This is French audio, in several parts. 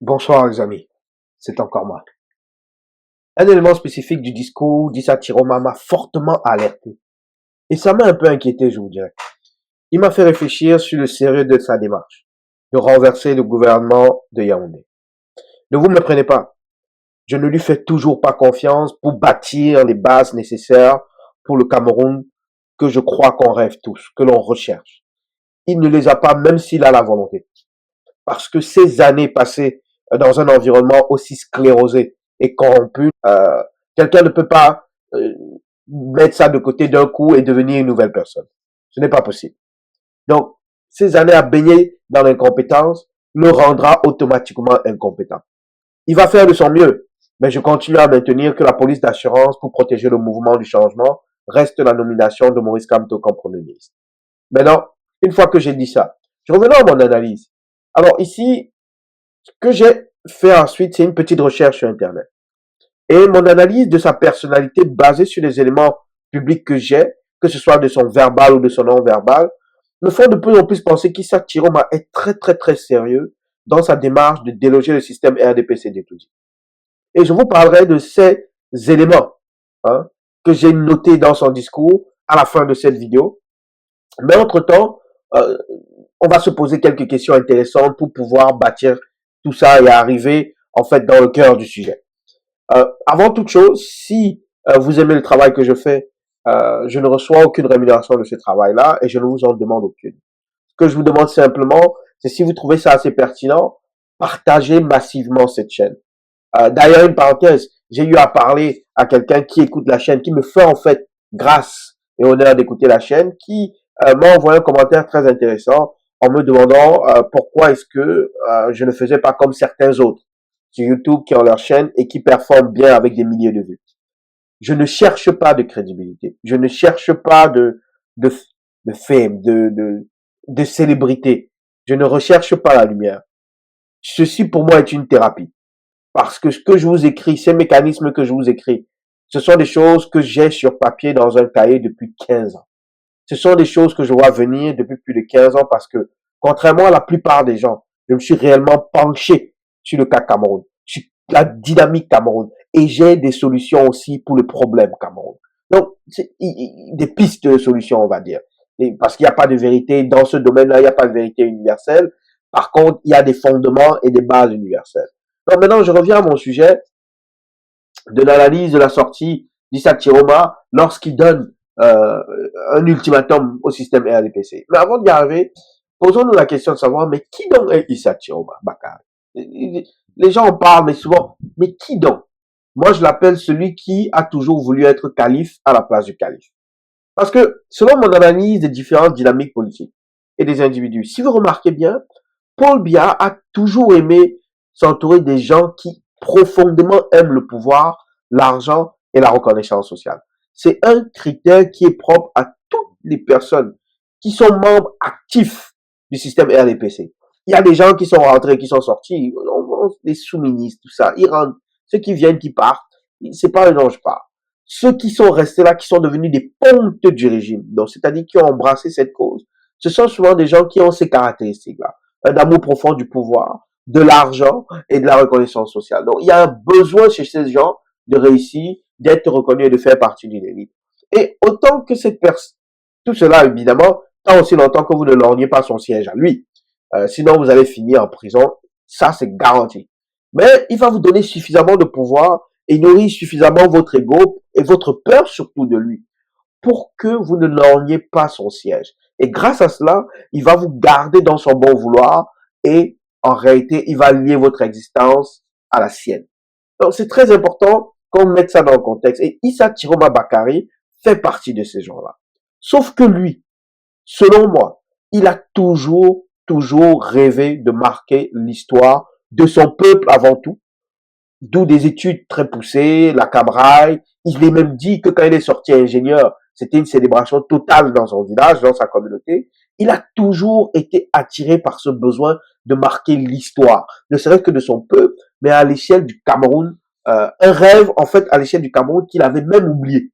Bonsoir les amis, c'est encore moi. Un élément spécifique du discours d'Issa Chiroma m'a fortement alerté. Et ça m'a un peu inquiété, je vous dirais. Il m'a fait réfléchir sur le sérieux de sa démarche, de renverser le gouvernement de Yaoundé. Ne vous me prenez pas, je ne lui fais toujours pas confiance pour bâtir les bases nécessaires pour le Cameroun que je crois qu'on rêve tous, que l'on recherche. Il ne les a pas même s'il a la volonté. Parce que ces années passées dans un environnement aussi sclérosé et corrompu, quelqu'un ne peut pas mettre ça de côté d'un coup et devenir une nouvelle personne. Ce n'est pas possible. Donc, ces années à baigner dans l'incompétence le rendra automatiquement incompétent. Il va faire de son mieux, mais je continue à maintenir que la police d'assurance pour protéger le mouvement du changement reste la nomination de Maurice Kamto comme Premier ministre. Maintenant, une fois que j'ai dit ça, je revenais à mon analyse. Alors ici, ce que j'ai fait ensuite, c'est une petite recherche sur Internet. Et mon analyse de sa personnalité basée sur les éléments publics que j'ai, que ce soit de son verbal ou de son non-verbal, me font de plus en plus penser qu'Issa Chiroma est très très très sérieux dans sa démarche de déloger le système RDPC d'Etoudi. Et je vous parlerai de ces éléments hein, que j'ai notés dans son discours à la fin de cette vidéo. Mais entre-temps, euh, on va se poser quelques questions intéressantes pour pouvoir bâtir tout ça et arriver en fait dans le cœur du sujet. Avant toute chose, si vous aimez le travail que je fais, je ne reçois aucune rémunération de ce travail-là et je ne vous en demande aucune. Ce que je vous demande simplement, c'est si vous trouvez ça assez pertinent, partagez massivement cette chaîne. D'ailleurs, une parenthèse, j'ai eu à parler à quelqu'un qui écoute la chaîne, qui me fait en fait grâce et honneur d'écouter la chaîne, qui m'a envoyé un commentaire très intéressant en me demandant pourquoi est-ce que je ne faisais pas comme certains autres sur YouTube qui ont leur chaîne et qui performent bien avec des milliers de vues. Je ne cherche pas de crédibilité, je ne cherche pas de, de fame, de célébrité, je ne recherche pas la lumière. Ceci pour moi est une thérapie. Parce que ce que je vous écris, ces mécanismes que je vous écris, ce sont des choses que j'ai sur papier dans un cahier depuis 15 ans. Ce sont des choses que je vois venir depuis plus de 15 ans parce que, contrairement à la plupart des gens, je me suis réellement penché sur le cas Cameroun, sur la dynamique Cameroun. Et j'ai des solutions aussi pour le problème Cameroun. Donc, c'est des pistes de solutions, on va dire. Et parce qu'il n'y a pas de vérité dans ce domaine-là, il n'y a pas de vérité universelle. Par contre, il y a des fondements et des bases universelles. Donc maintenant, je reviens à mon sujet de l'analyse de la sortie d'Issa Chiroma lorsqu'il donne un ultimatum au système RDPC. Mais avant d'y arriver, posons-nous la question de savoir, mais qui donc est Issa Chiroma Bakari? Les gens en parlent, mais souvent, mais qui donc? Moi, je l'appelle celui qui a toujours voulu être calife à la place du calife. Parce que, selon mon analyse des différentes dynamiques politiques et des individus, si vous remarquez bien, Paul Biya a toujours aimé s'entourer des gens qui profondément aiment le pouvoir, l'argent et la reconnaissance sociale. C'est un critère qui est propre à toutes les personnes qui sont membres actifs du système RDPC. Il y a des gens qui sont rentrés, qui sont sortis, les sous-ministres, tout ça, ils rentrent. Ceux qui viennent, qui partent, c'est pas eux dont je parle. Ceux qui sont restés là, qui sont devenus des pontes du régime, donc c'est-à-dire qui ont embrassé cette cause, ce sont souvent des gens qui ont ces caractéristiques-là. Un amour profond du pouvoir, de l'argent et de la reconnaissance sociale. Donc, il y a un besoin chez ces gens de réussir, d'être reconnus et de faire partie d'une élite. Et autant que cette personne, tout cela, évidemment, tant aussi longtemps que vous ne lorgnez pas son siège à lui. Sinon, vous allez finir en prison. Ça, c'est garanti. Mais il va vous donner suffisamment de pouvoir et nourrir suffisamment votre ego et votre peur surtout de lui pour que vous ne lorgniez pas son siège. Et grâce à cela, il va vous garder dans son bon vouloir et en réalité, il va lier votre existence à la sienne. Donc, c'est très important qu'on mette ça dans le contexte. Et Issa Chiroma Bakari fait partie de ces gens-là. Sauf que lui, selon moi, il a toujours rêvé de marquer l'histoire de son peuple avant tout, d'où des études très poussées, la Camraille. Il est même dit que quand il est sorti ingénieur, c'était une célébration totale dans son village, dans sa communauté. Il a toujours été attiré par ce besoin de marquer l'histoire, ne serait-ce que de son peuple, mais à l'échelle du Cameroun, un rêve en fait à l'échelle du Cameroun qu'il avait même oublié,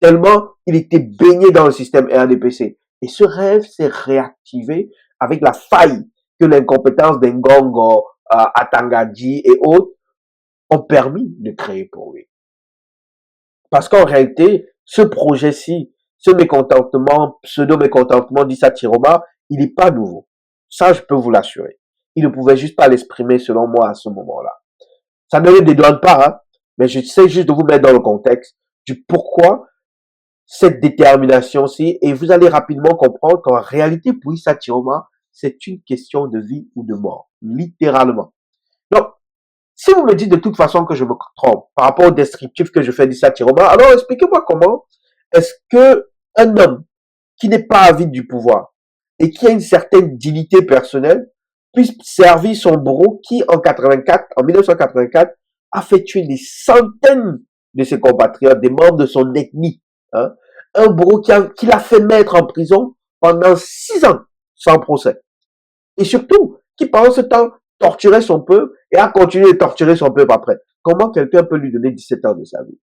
tellement il était baigné dans le système RDPC. Et ce rêve s'est réactivé avec la faille que l'incompétence d'Ngongo Atangadi et autres, ont permis de créer pour lui. Parce qu'en réalité, ce projet-ci, ce mécontentement, pseudo-mécontentement d'Issa Chiroma, il n'est pas nouveau. Ça, je peux vous l'assurer. Il ne pouvait juste pas l'exprimer, selon moi, à ce moment-là. Ça ne le dédouane pas, hein, mais je sais juste de vous mettre dans le contexte du pourquoi cette détermination-ci, et vous allez rapidement comprendre qu'en réalité, pour Issa Chiroma, c'est une question de vie ou de mort, littéralement. Donc, si vous me dites de toute façon que je me trompe par rapport au descriptif que je fais d'Issa Chiroma, alors expliquez-moi comment est-ce que un homme qui n'est pas avide du pouvoir et qui a une certaine dignité personnelle puisse servir son bourreau qui, en 1984, a fait tuer des centaines de ses compatriotes, des membres de son ethnie, hein. Un bourreau qui l'a fait mettre en prison pendant 6 ans sans procès. Et surtout, qui pendant ce temps torturait son peuple et a continué de torturer son peuple après. Comment quelqu'un peut lui donner 17 ans de sa vie?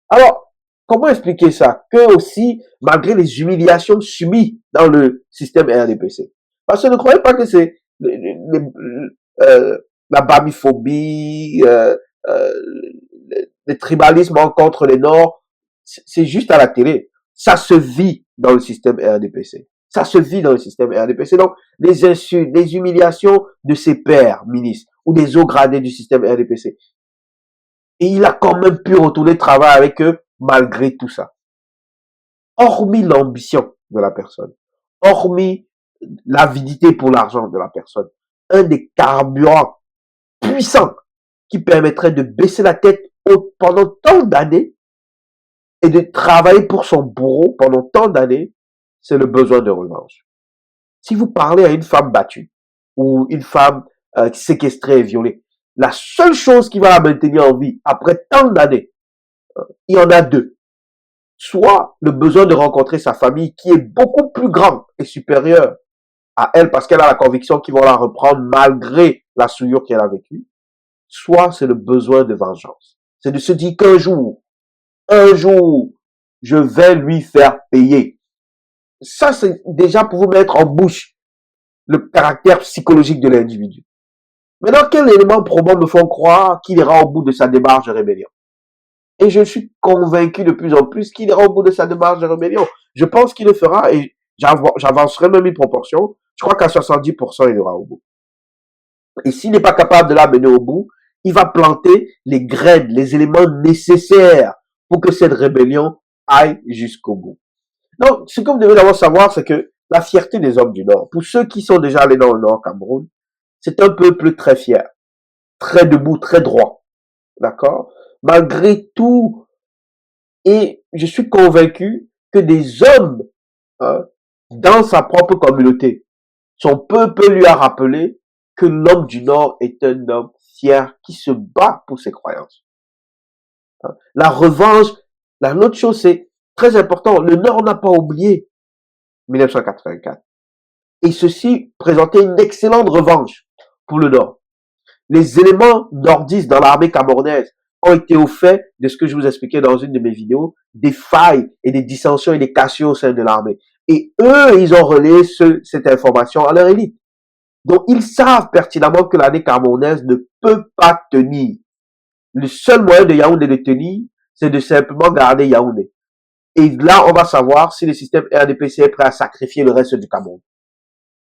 Alors, comment expliquer ça? Que aussi, malgré les humiliations subies dans le système RDPC. Parce que ne croyez pas que c'est la bamiphobie, euh, le tribalisme contre les Nords, c'est juste à la télé. Ça se vit dans le système RDPC. Ça se vit dans le système RDPC. Donc, les insultes, les humiliations de ses pairs ministres ou des hauts gradés du système RDPC. Et il a quand même pu retourner travailler avec eux malgré tout ça. Hormis l'ambition de la personne, hormis l'avidité pour l'argent de la personne, un des carburants puissants qui permettrait de baisser la tête pendant tant d'années et de travailler pour son bourreau pendant tant d'années, c'est le besoin de revanche. Si vous parlez à une femme battue ou une femme séquestrée et violée, la seule chose qui va la maintenir en vie après tant d'années, il y en a deux. Soit le besoin de rencontrer sa famille qui est beaucoup plus grand et supérieur à elle parce qu'elle a la conviction qu'ils vont la reprendre malgré la souillure qu'elle a vécue. Soit c'est le besoin de vengeance. C'est de se dire qu'un jour, je vais lui faire payer. Ça, c'est déjà pour vous mettre en bouche le caractère psychologique de l'individu. Maintenant, quel élément probant me font croire qu'il ira au bout de sa démarche de rébellion? Et je suis convaincu de plus en plus qu'il ira au bout de sa démarche de rébellion. Je pense qu'il le fera et j'avancerai même une proportion. Je crois qu'à 70%, il ira au bout. Et s'il n'est pas capable de la mener au bout, il va planter les graines, les éléments nécessaires pour que cette rébellion aille jusqu'au bout. Donc, ce que vous devez d'abord savoir, c'est que la fierté des hommes du Nord, pour ceux qui sont déjà allés dans le Nord Cameroun, c'est un peuple très fier, très debout, très droit. D'accord? Malgré tout, et je suis convaincu que des hommes, hein, dans sa propre communauté, son peuple lui a rappelé que l'homme du Nord est un homme fier qui se bat pour ses croyances. Hein. La revanche, l'autre chose, c'est très important, le Nord n'a pas oublié 1984. Et ceci présentait une excellente revanche pour le Nord. Les éléments nordistes dans l'armée camerounaise ont été au fait de ce que je vous expliquais dans une de mes vidéos, des failles et des dissensions et des cassures au sein de l'armée. Et eux, ils ont relayé cette information à leur élite. Donc, ils savent pertinemment que l'armée camerounaise ne peut pas tenir. Le seul moyen de Yaoundé de tenir, c'est de simplement garder Yaoundé. Et là, on va savoir si le système RDPC est prêt à sacrifier le reste du Cameroun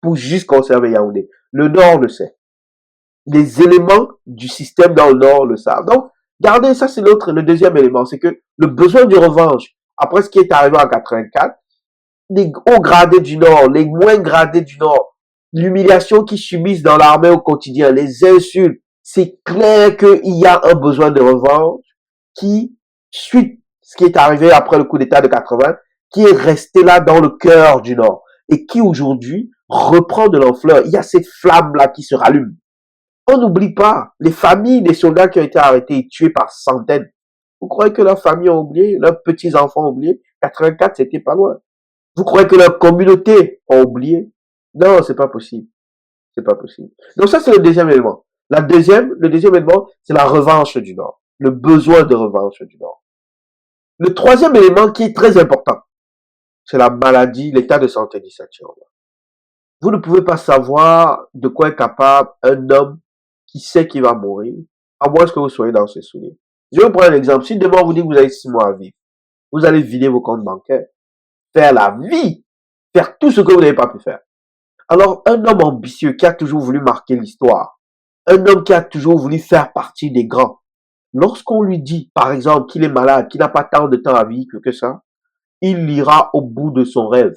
pour juste conserver Yaoundé. Le Nord le sait. Les éléments du système dans le Nord le savent. Donc, regardez, ça c'est le deuxième élément, c'est que le besoin de revanche, après ce qui est arrivé en 84, les hauts gradés du Nord, les moins gradés du Nord, l'humiliation qu'ils subissent dans l'armée au quotidien, les insultes, c'est clair qu'il y a un besoin de revanche qui, suite ce qui est arrivé après le coup d'État de 80, qui est resté là dans le cœur du Nord et qui aujourd'hui reprend de l'ampleur. Il y a cette flamme-là qui se rallume. On n'oublie pas les familles des soldats qui ont été arrêtés et tués par centaines. Vous croyez que leurs familles ont oublié, leurs petits-enfants ont oublié? 84, c'était pas loin. Vous croyez que leur communauté a oublié? Non, c'est pas possible. C'est pas possible. Donc ça, c'est le deuxième élément. Le deuxième élément, c'est la revanche du Nord. Le besoin de revanche du Nord. Le troisième élément qui est très important, c'est la maladie, l'état de santé d'Issa Chiroma. Vous ne pouvez pas savoir de quoi est capable un homme qui sait qu'il va mourir, à moins que vous soyez dans ses souliers. Je vais vous prendre un exemple. Si demain on vous dit que vous avez 6 mois à vivre, vous allez vider vos comptes bancaires, faire la vie, faire tout ce que vous n'avez pas pu faire. Alors, un homme ambitieux qui a toujours voulu marquer l'histoire, un homme qui a toujours voulu faire partie des grands, lorsqu'on lui dit, par exemple, qu'il est malade, qu'il n'a pas tant de temps à vivre que ça, il ira au bout de son rêve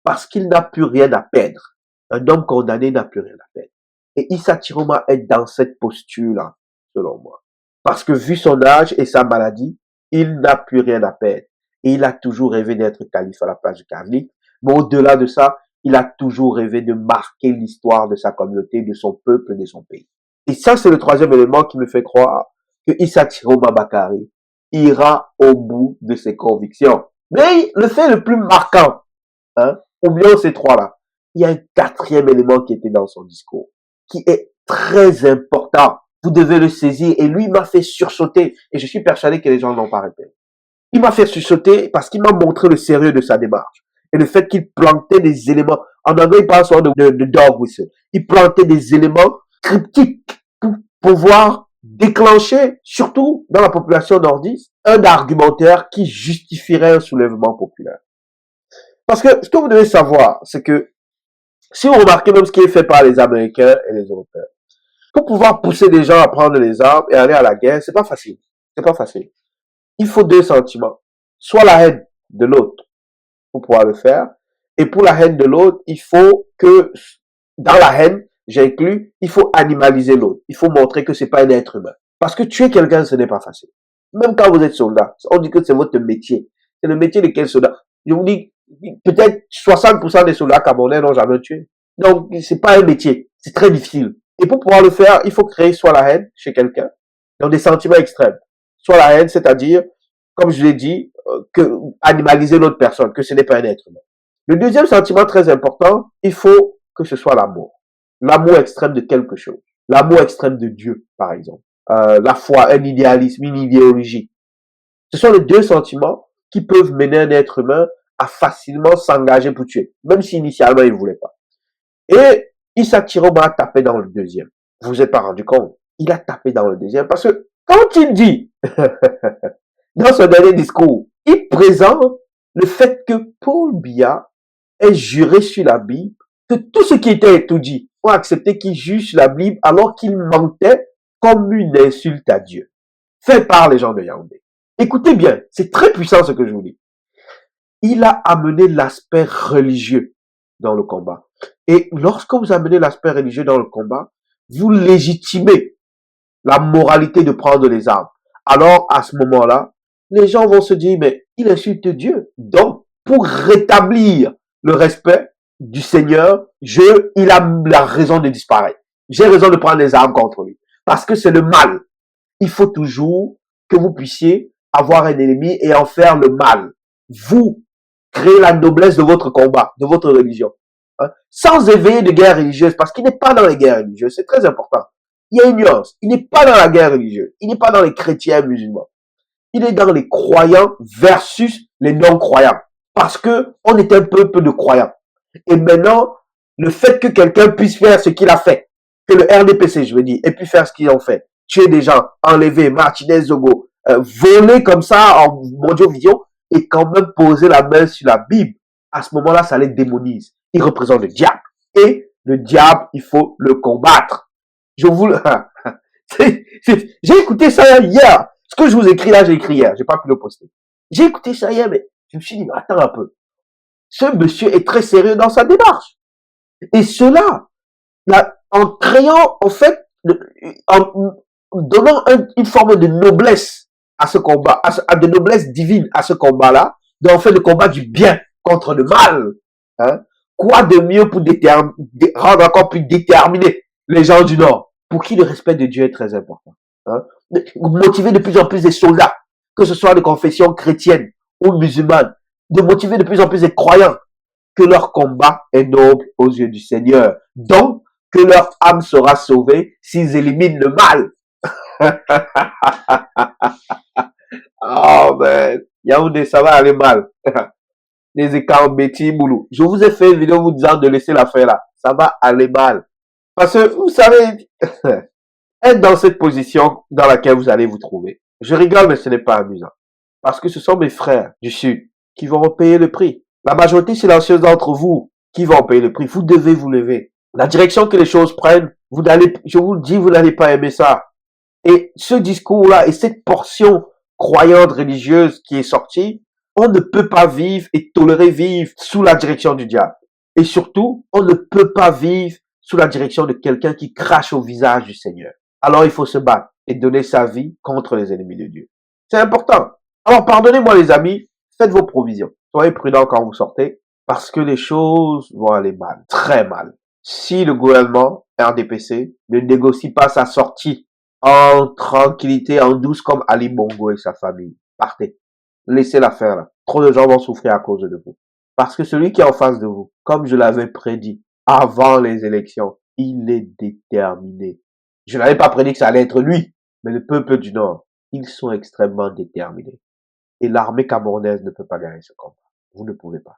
parce qu'il n'a plus rien à perdre. Un homme condamné n'a plus rien à perdre. Et Issa Chiroma est dans cette posture-là, selon moi. Parce que vu son âge et sa maladie, il n'a plus rien à perdre. Et il a toujours rêvé d'être calife à la place du calife. Mais au-delà de ça, il a toujours rêvé de marquer l'histoire de sa communauté, de son peuple, de son pays. Et ça, c'est le troisième élément qui me fait croire que Issa Chiroma Bakari ira au bout de ses convictions. Mais le fait le plus marquant, oublions ces trois-là, il y a un quatrième élément qui était dans son discours, qui est très important. Vous devez le saisir. Et lui, il m'a fait sursauter. Et je suis persuadé que les gens n'ont pas répété. Il m'a fait sursauter parce qu'il m'a montré le sérieux de sa démarche. Et le fait qu'il plantait des éléments. En anglais, il parle souvent de dog whistle. Il plantait des éléments cryptiques pour pouvoir déclencher, surtout dans la population nordiste, un argumentaire qui justifierait un soulèvement populaire. Parce que ce que vous devez savoir, c'est que si vous remarquez même ce qui est fait par les Américains et les Européens, pour pouvoir pousser des gens à prendre les armes et aller à la guerre, c'est pas facile. C'est pas facile. Il faut deux sentiments. Soit la haine de l'autre pour pouvoir le faire. Et pour la haine de l'autre, il faut que, dans la haine, j'inclus, il faut animaliser l'autre. Il faut montrer que c'est pas un être humain. Parce que tuer quelqu'un, ce n'est pas facile. Même quand vous êtes soldat, on dit que c'est votre métier. C'est le métier de quel soldat? Je vous dis, peut-être 60% des soldats camerounais n'ont jamais tué. Donc, c'est pas un métier. C'est très difficile. Et pour pouvoir le faire, il faut créer soit la haine chez quelqu'un, dans des sentiments extrêmes. Soit la haine, c'est-à-dire, comme je l'ai dit, que animaliser l'autre personne, que ce n'est pas un être humain. Le deuxième sentiment très important, il faut que ce soit l'amour. L'amour extrême de quelque chose. L'amour extrême de Dieu, par exemple. La foi, un idéalisme, une idéologie. Ce sont les deux sentiments qui peuvent mener un être humain à facilement s'engager pour tuer, même si initialement il ne voulait pas. Et Issa Chiroma a tapé dans le deuxième. Vous vous êtes pas rendu compte? Il a tapé dans le deuxième parce que quand il dit, dans son dernier discours, il présente le fait que Paul Biya ait juré sur la Bible, que tout ce qui était étudié ont accepté qu'il juge la Bible alors qu'il mentait comme une insulte à Dieu, fait par les gens de Yaoundé. Écoutez bien, c'est très puissant ce que je vous dis. Il a amené l'aspect religieux dans le combat. Et lorsque vous amenez l'aspect religieux dans le combat, vous légitimez la moralité de prendre les armes. Alors, à ce moment-là, les gens vont se dire, mais il insulte Dieu. Donc, pour rétablir le respect du Seigneur, il a la raison de disparaître. J'ai raison de prendre les armes contre lui. Parce que c'est le mal. Il faut toujours que vous puissiez avoir un ennemi et en faire le mal. Vous créez la noblesse de votre combat, de votre religion. Sans éveiller de guerre religieuse, parce qu'il n'est pas dans les guerres religieuses, c'est très important. Il y a une nuance. Il n'est pas dans la guerre religieuse. Il n'est pas dans les chrétiens musulmans. Il est dans les croyants versus les non-croyants. Parce que on est un peuple de croyants. Et maintenant, le fait que quelqu'un puisse faire ce qu'il a fait, que le RDPC, je veux dire, ait pu faire ce qu'ils ont fait, tuer des gens, enlever Martinez Zogo, voler comme ça en mondio-vision, et quand même poser la main sur la Bible, à ce moment-là, ça les démonise. Il représente le diable. Et le diable, il faut le combattre. Je vous le... J'ai écouté ça hier. Ce que je vous écris là, j'ai écrit hier. J'ai pas pu le poster. J'ai écouté ça hier, mais je me suis dit, attends un peu. Ce monsieur est très sérieux dans sa démarche. Et cela, là, en créant, en fait, en donnant une forme de noblesse à ce combat, de noblesse divine à ce combat-là, d'en faire le combat du bien contre le mal. Hein? Quoi de mieux pour rendre encore plus déterminés les gens du Nord, pour qui le respect de Dieu est très important. Hein? Motiver de plus en plus les soldats, que ce soit de confession chrétienne ou musulmane, de motiver de plus en plus les croyants, que leur combat est noble aux yeux du Seigneur. Donc, que leur âme sera sauvée s'ils éliminent le mal. Oh, man. Yaoundé, ça va aller mal. Les écarts Betty Boulou. Je vous ai fait une vidéo vous disant de laisser l'affaire là. Ça va aller mal. Parce que, vous savez, être dans cette position dans laquelle vous allez vous trouver. Je rigole, mais ce n'est pas amusant. Parce que ce sont mes frères du Sud qui vont payer le prix. La majorité silencieuse d'entre vous qui vont payer le prix. Vous devez vous lever. La direction que les choses prennent, vous n'allez, je vous le dis, vous n'allez pas aimer ça. Et ce discours-là et cette portion croyante religieuse qui est sortie, on ne peut pas vivre et tolérer vivre sous la direction du diable. Et surtout, on ne peut pas vivre sous la direction de quelqu'un qui crache au visage du Seigneur. Alors il faut se battre et donner sa vie contre les ennemis de Dieu. C'est important. Alors pardonnez-moi les amis, faites vos provisions. Soyez prudents quand vous sortez parce que les choses vont aller mal, très mal. Si le gouvernement RDPC ne négocie pas sa sortie en tranquillité, en douce comme Ali Bongo et sa famille, partez. Laissez l'affaire là. Trop de gens vont souffrir à cause de vous. Parce que celui qui est en face de vous, comme je l'avais prédit avant les élections, il est déterminé. Je n'avais pas prédit que ça allait être lui, mais le peuple du Nord, ils sont extrêmement déterminés. Et l'armée camerounaise ne peut pas gagner ce combat. Vous ne pouvez pas.